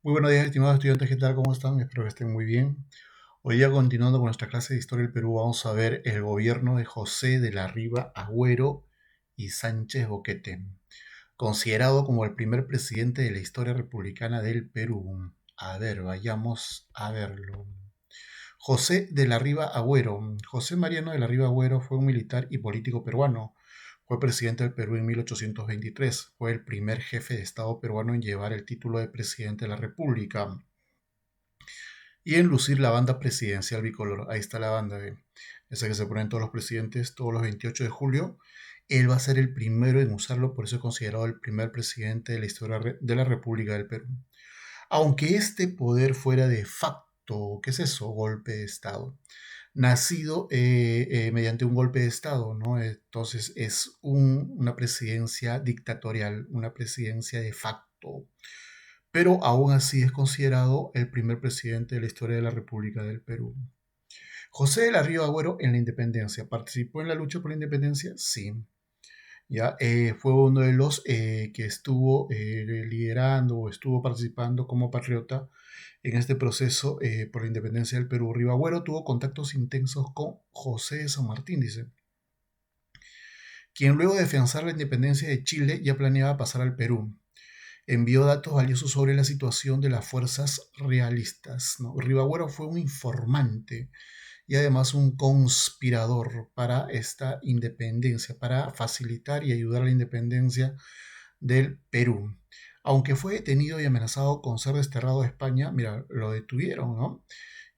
Muy buenos días, estimados estudiantes, ¿qué tal? ¿Cómo están? Espero que estén muy bien. Hoy día, continuando con nuestra clase de Historia del Perú, vamos a ver el gobierno de José de la Riva Agüero y Sánchez Boquete, considerado como el primer presidente de la historia republicana del Perú. A ver, vayamos a verlo. José de la Riva Agüero. José Mariano de la Riva Agüero fue un militar y político peruano. Fue presidente del Perú en 1823. Fue el primer jefe de Estado peruano en llevar el título de presidente de la República y en lucir la banda presidencial bicolor. Ahí está la banda, esa que se ponen todos los presidentes todos los 28 de julio. Él va a ser el primero en usarlo, por eso es considerado el primer presidente de la historia de la República del Perú. Aunque este poder fuera de facto, ¿qué es eso? Golpe de Estado. Nacido mediante un golpe de Estado, ¿no? Entonces es una presidencia dictatorial, una presidencia de facto, pero aún así es considerado el primer presidente de la historia de la República del Perú. José de la Riva Agüero en la independencia. ¿Participó en la lucha por la independencia? Sí. Ya fue uno de los que estuvo liderando o estuvo participando como patriota en este proceso por la independencia del Perú. Ribagüero tuvo contactos intensos con José de San Martín, dice, quien luego de afianzar la independencia de Chile ya planeaba pasar al Perú. Envió datos valiosos sobre la situación de las fuerzas realistas, ¿no? Ribagüero fue un informante y además un conspirador para esta independencia, para facilitar y ayudar a la independencia del Perú. Aunque fue detenido y amenazado con ser desterrado a España, mira, lo detuvieron, ¿no?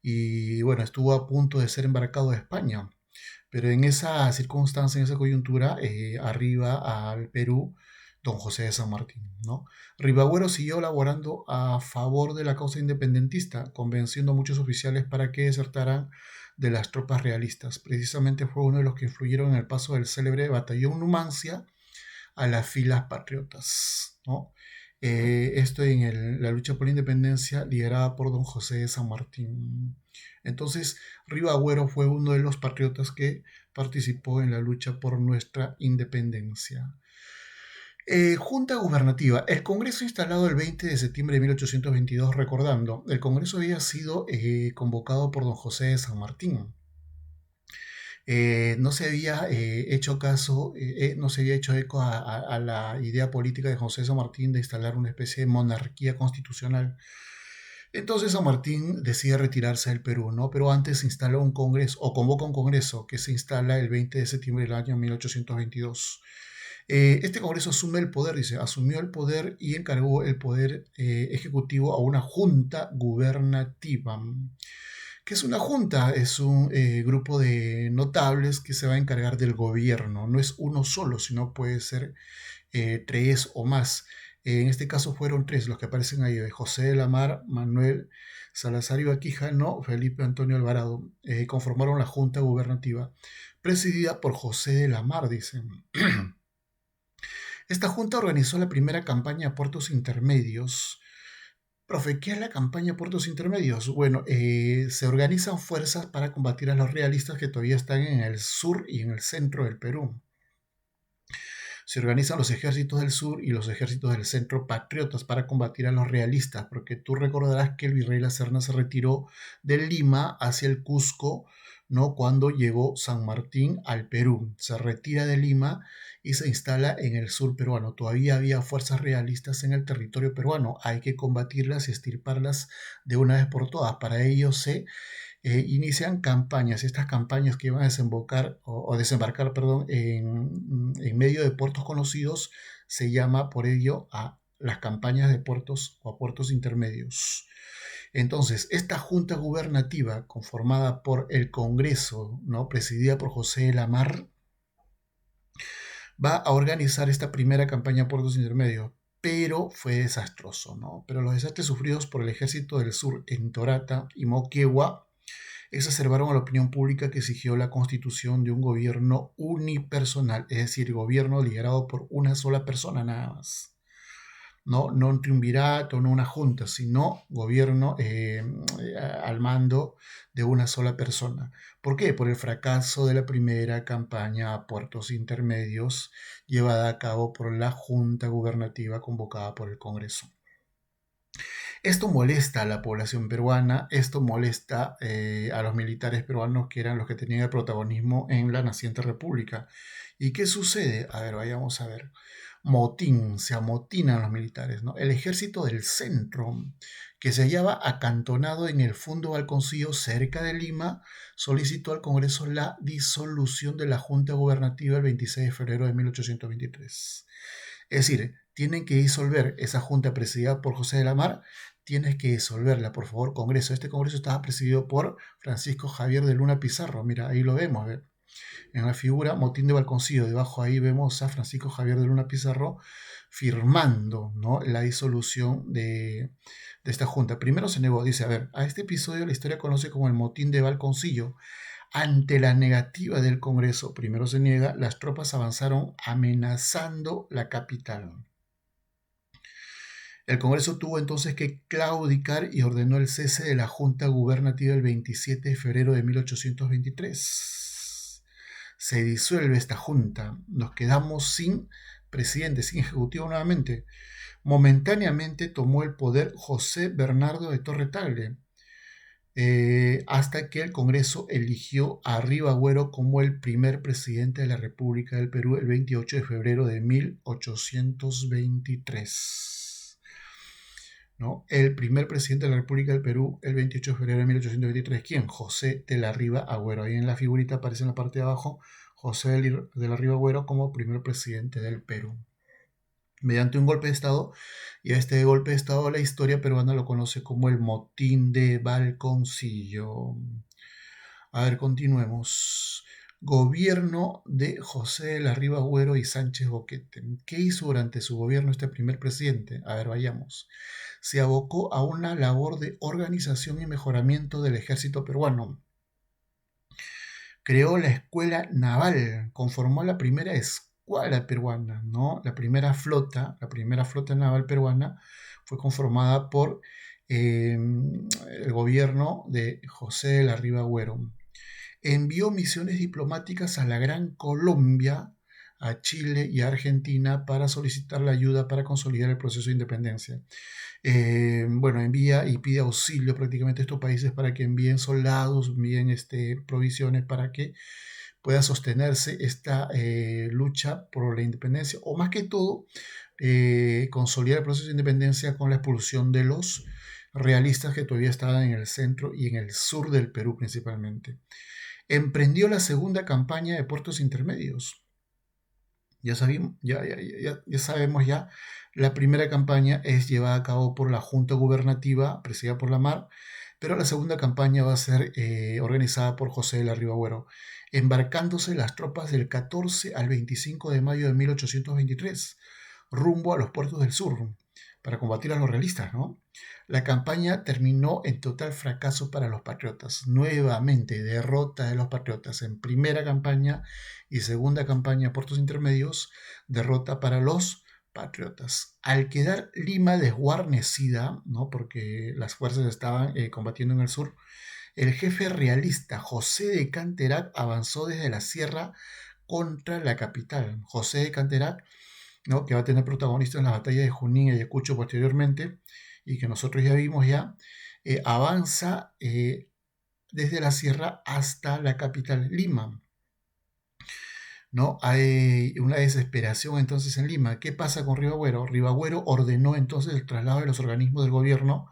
Y bueno, estuvo a punto de ser embarcado a España, pero en esa circunstancia, en esa coyuntura, arriba al Perú don José de San Martín, ¿no? Ribagüero siguió laborando a favor de la causa independentista, convenciendo a muchos oficiales para que desertaran de las tropas realistas. Precisamente fue uno de los que influyeron en el paso del célebre batallón Numancia a las filas patriotas, ¿no? Esto en la lucha por la independencia liderada por don José de San Martín. Entonces, Ribagüero fue uno de los patriotas que participó en la lucha por nuestra independencia. Junta Gubernativa. El Congreso instalado el 20 de septiembre de 1822, recordando, el Congreso había sido convocado por don José de San Martín. No se había hecho caso, no se había hecho eco a la idea política de José San Martín de instalar una especie de monarquía constitucional. Entonces San Martín decide retirarse del Perú, ¿no? Pero antes se instala un congreso, o convoca un congreso, que se instala el 20 de septiembre del año 1822. Este congreso asume el poder, dice, asumió el poder y encargó el poder ejecutivo a una junta gubernativa. ¿Qué es una junta? Es un grupo de notables que se va a encargar del gobierno. No es uno solo, sino puede ser tres o más. En este caso fueron tres los que aparecen ahí: José de la Mar, Manuel Salazar Ibaquijano, Felipe Antonio Alvarado. Conformaron la junta gubernativa, presidida por José de la Mar, dicen. Esta junta organizó la primera campaña a puertos intermedios. Profe, ¿qué es la campaña Puertos Intermedios? Bueno, se organizan fuerzas para combatir a los realistas que todavía están en el sur y en el centro del Perú. Se organizan los ejércitos del sur y los ejércitos del centro patriotas para combatir a los realistas, porque tú recordarás que el virrey La Serna se retiró de Lima hacia el Cusco, ¿no? Cuando llegó San Martín al Perú. Se retira de Lima y se instala en el sur peruano. Todavía había fuerzas realistas en el territorio peruano. Hay que combatirlas y extirparlas de una vez por todas. Para ello se inician campañas. Estas campañas que iban a desembocar o desembarcar, perdón, en medio de puertos conocidos, se llama por ello a las campañas de puertos o a puertos intermedios. Entonces, esta junta gubernativa conformada por el Congreso, ¿no? Presidida por José de la Mar, va a organizar esta primera campaña a puertos intermedios, pero fue desastroso, ¿no? Pero los desastres sufridos por el ejército del sur en Torata y Moquegua exacerbaron a la opinión pública que exigió la constitución de un gobierno unipersonal, es decir, gobierno liderado por una sola persona nada más. No un triunvirato, no una junta, sino gobierno al mando de una sola persona. ¿Por qué? Por el fracaso de la primera campaña a puertos intermedios llevada a cabo por la junta gubernativa convocada por el Congreso. Esto molesta a la población peruana, esto molesta a los militares peruanos que eran los que tenían el protagonismo en la naciente república. ¿Y qué sucede? A ver, vayamos a ver. Motín, se amotinan los militares, ¿no? El ejército del centro, que se hallaba acantonado en el fondo Balconcillo, cerca de Lima, solicitó al Congreso la disolución de la Junta Gubernativa el 26 de febrero de 1823. Es decir, tienen que disolver esa junta presidida por José de la Mar, tienes que disolverla, por favor, Congreso. Este Congreso estaba presidido por Francisco Javier de Luna Pizarro, mira, ahí lo vemos, ¿ve? En la figura Motín de Balconcillo, debajo ahí vemos a Francisco Javier de Luna Pizarro firmando, ¿no?, la disolución de esta junta. Primero se negó, dice, a ver, a este episodio la historia conoce como el Motín de Balconcillo. Ante la negativa del Congreso, primero se niega, las tropas avanzaron amenazando la capital. El Congreso tuvo entonces que claudicar y ordenó el cese de la Junta Gubernativa el 27 de febrero de 1823. Se disuelve esta junta, nos quedamos sin presidente, sin ejecutivo nuevamente. Momentáneamente tomó el poder José Bernardo de Torre Tagle, hasta que el Congreso eligió a Ribagüero como el primer presidente de la República del Perú el 28 de febrero de 1823. ¿No? El primer presidente de la República del Perú el 28 de febrero de 1823, ¿quién? José de la Riva Agüero. Ahí en la figurita aparece en la parte de abajo José de la Riva Agüero como primer presidente del Perú, mediante un golpe de Estado, y a este golpe de Estado la historia peruana lo conoce como el Motín de Balconcillo. A ver, continuemos. Gobierno de José de la Riva Agüero y Sánchez Boquete. ¿Qué hizo durante su gobierno este primer presidente? A ver, vayamos. Se abocó a una labor de organización y mejoramiento del ejército peruano. Creó la escuela naval, conformó la primera escuadra peruana, ¿no? La primera flota naval peruana fue conformada por el gobierno de José de la Riva Agüero. Envió misiones diplomáticas a la Gran Colombia, a Chile y a Argentina para solicitar la ayuda para consolidar el proceso de independencia. Bueno, envía y pide auxilio prácticamente a estos países para que envíen soldados, envíen provisiones para que pueda sostenerse esta lucha por la independencia, o más que todo, consolidar el proceso de independencia con la expulsión de los realistas que todavía estaban en el centro y en el sur del Perú principalmente. Emprendió la segunda campaña de puertos intermedios. Ya sabemos ya, la primera campaña es llevada a cabo por la Junta Gubernativa, presidida por la Mar, pero la segunda campaña va a ser organizada por José de la Riva Agüero, embarcándose las tropas del 14 al 25 de mayo de 1823, rumbo a los puertos del sur, para combatir a los realistas, ¿no? La campaña terminó en total fracaso para los patriotas. Nuevamente, derrota de los patriotas en primera campaña y segunda campaña, puertos intermedios, derrota para los patriotas. Al quedar Lima desguarnecida, ¿no?, porque las fuerzas estaban combatiendo en el sur, el jefe realista José de Canterac avanzó desde la sierra contra la capital. José de Canterac, ¿no?, que va a tener protagonistas en las batallas de Junín y Ayacucho posteriormente, y que nosotros ya vimos ya, avanza desde la sierra hasta la capital, Lima. ¿No? Hay una desesperación entonces en Lima. ¿Qué pasa con Ribagüero? Ribagüero ordenó entonces el traslado de los organismos del gobierno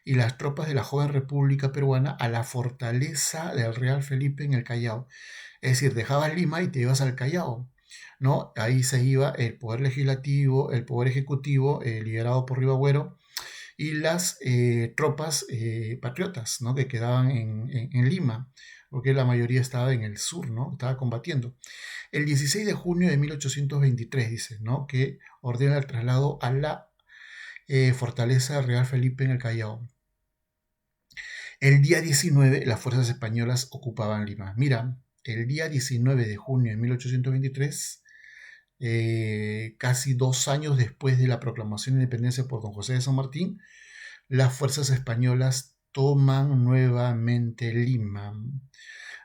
y las tropas de la joven República Peruana a la fortaleza del Real Felipe en el Callao. Es decir, dejabas Lima y te ibas al Callao, ¿no? Ahí se iba el poder legislativo, el poder ejecutivo, liderado por Ribagüero, y las tropas patriotas, ¿no?, que quedaban en Lima, porque la mayoría estaba en el sur, ¿no?, estaba combatiendo. El 16 de junio de 1823 dice, ¿no?, que ordena el traslado a la fortaleza Real Felipe en el Callao. El día 19 las fuerzas españolas ocupaban Lima. Mira, el día 19 de junio de 1823, casi 2 años después de la proclamación de independencia por don José de San Martín, las fuerzas españolas toman nuevamente Lima,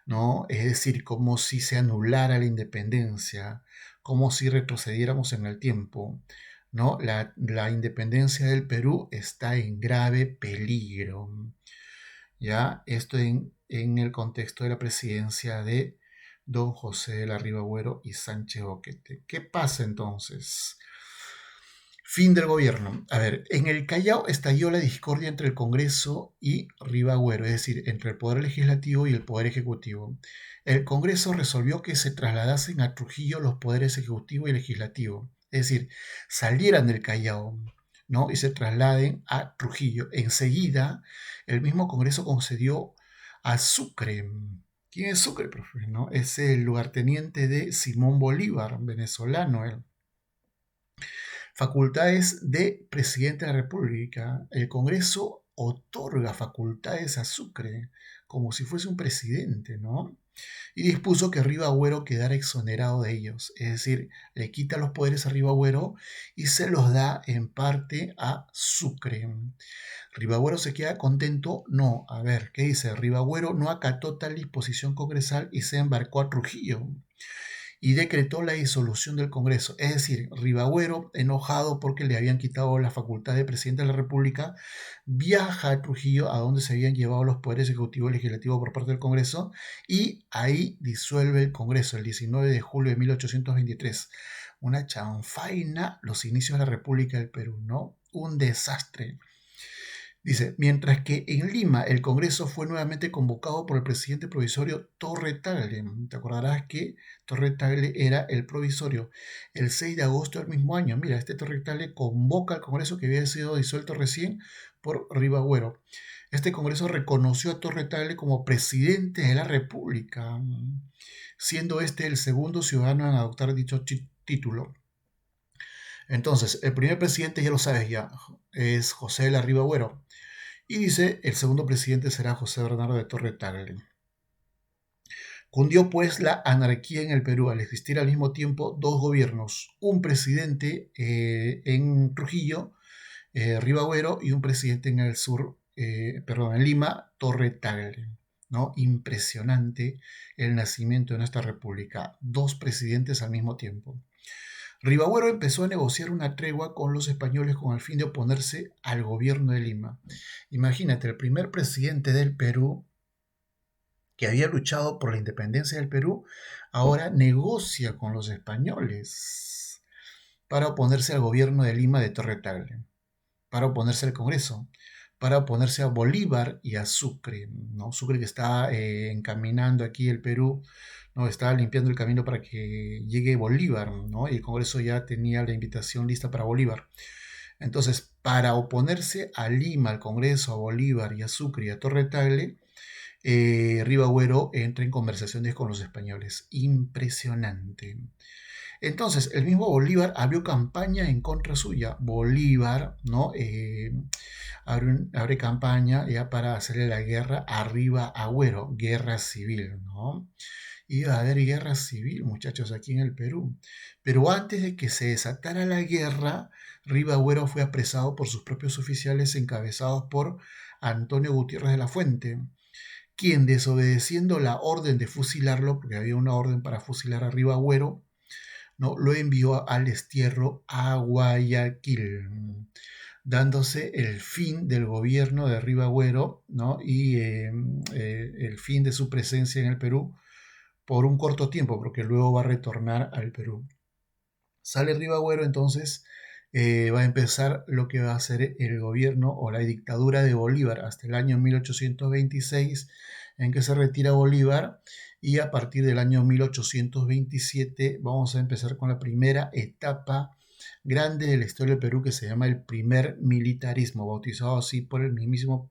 ¿no? Es decir, como si se anulara la independencia, como si retrocediéramos en el tiempo. ¿no? La independencia del Perú está en grave peligro. ¿Ya? Esto en el contexto de la presidencia de don José de la Riva Agüero y Sánchez Boquete. ¿Qué pasa entonces? Fin del gobierno. A ver, en el Callao estalló la discordia entre el Congreso y Ribagüero, es decir, entre el Poder Legislativo y el Poder Ejecutivo. El Congreso resolvió que se trasladasen a Trujillo los poderes ejecutivo y legislativo, es decir, salieran del Callao, ¿no? Y se trasladen a Trujillo. Enseguida, el mismo Congreso concedió a Sucre. ¿Quién es Sucre, profe? ¿No? Es el lugarteniente de Simón Bolívar, venezolano, él. Facultades de Presidente de la República. El Congreso otorga facultades a Sucre como si fuese un presidente, ¿no? Y dispuso que Ribagüero quedara exonerado de ellos, es decir, le quita los poderes a Ribagüero y se los da en parte a Sucre. ¿Ribagüero se queda contento? No. A ver, ¿qué dice? Ribagüero no acató tal disposición congresal y se embarcó a Trujillo y decretó la disolución del Congreso. Es decir, Ribagüero, enojado porque le habían quitado la facultad de presidente de la República, viaja a Trujillo, a donde se habían llevado los poderes ejecutivo y legislativo por parte del Congreso, y ahí disuelve el Congreso el 19 de julio de 1823. Una chanfaina, los inicios de la República del Perú, ¿no? Un desastre. Dice, mientras que en Lima el Congreso fue nuevamente convocado por el presidente provisorio Torre Tagle. Te acordarás que Torre Tagle era el provisorio. El 6 de agosto del mismo año, mira, este Torre Tagle convoca al Congreso que había sido disuelto recién por Ribagüero. Este Congreso reconoció a Torre Tagle como presidente de la República, siendo este el segundo ciudadano en adoptar dicho título. Entonces, el primer presidente, ya lo sabes ya, es José de la Riva Agüero. Y dice, el segundo presidente será José Bernardo de Torre Tagle. Cundió pues la anarquía en el Perú al existir al mismo tiempo dos gobiernos, un presidente en Trujillo, Ribagüero, y un presidente en el sur, en Lima, Torre Tagle. ¿No? Impresionante el nacimiento de nuestra república, dos presidentes al mismo tiempo. Ribagüero empezó a negociar una tregua con los españoles con el fin de oponerse al gobierno de Lima. Imagínate, el primer presidente del Perú que había luchado por la independencia del Perú, ahora negocia con los españoles para oponerse al gobierno de Lima de Torre Tagle, para oponerse al Congreso, para oponerse a Bolívar y a Sucre, ¿no? Sucre que está encaminando aquí el Perú, ¿no? Estaba limpiando el camino para que llegue Bolívar, ¿no? Y el Congreso ya tenía la invitación lista para Bolívar. Entonces, para oponerse a Lima, al Congreso, a Bolívar y a Sucre y a Torre Tagle, Ribagüero entra en conversaciones con los españoles. Impresionante. Entonces, el mismo Bolívar abrió campaña en contra suya. Bolívar, ¿no? Abre campaña ya para hacerle la guerra a Ribagüero, guerra civil, ¿no? Iba a haber guerra civil, muchachos, aquí en el Perú. Pero antes de que se desatara la guerra, Ribagüero fue apresado por sus propios oficiales encabezados por Antonio Gutiérrez de la Fuente, quien, desobedeciendo la orden de fusilarlo, porque había una orden para fusilar a Ribagüero, ¿no? Lo envió al destierro a Guayaquil, dándose el fin del gobierno de Ribagüero, ¿no? Y el fin de su presencia en el Perú por un corto tiempo, porque luego va a retornar al Perú. Sale Ribagüero, entonces va a empezar lo que va a ser el gobierno o la dictadura de Bolívar hasta el año 1826, en que se retira Bolívar, y a partir del año 1827 vamos a empezar con la primera etapa grande de la historia del Perú, que se llama el primer militarismo, bautizado así por el mismísimo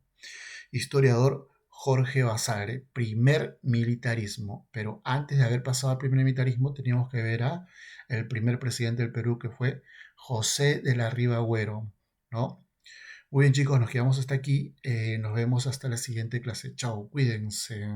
historiador Jorge Basadre, primer militarismo. Pero antes de haber pasado al primer militarismo, teníamos que ver a el primer presidente del Perú, que fue José de la Riva Agüero, ¿no? Muy bien, chicos, nos quedamos hasta aquí. Nos vemos hasta la siguiente clase. Chao, cuídense.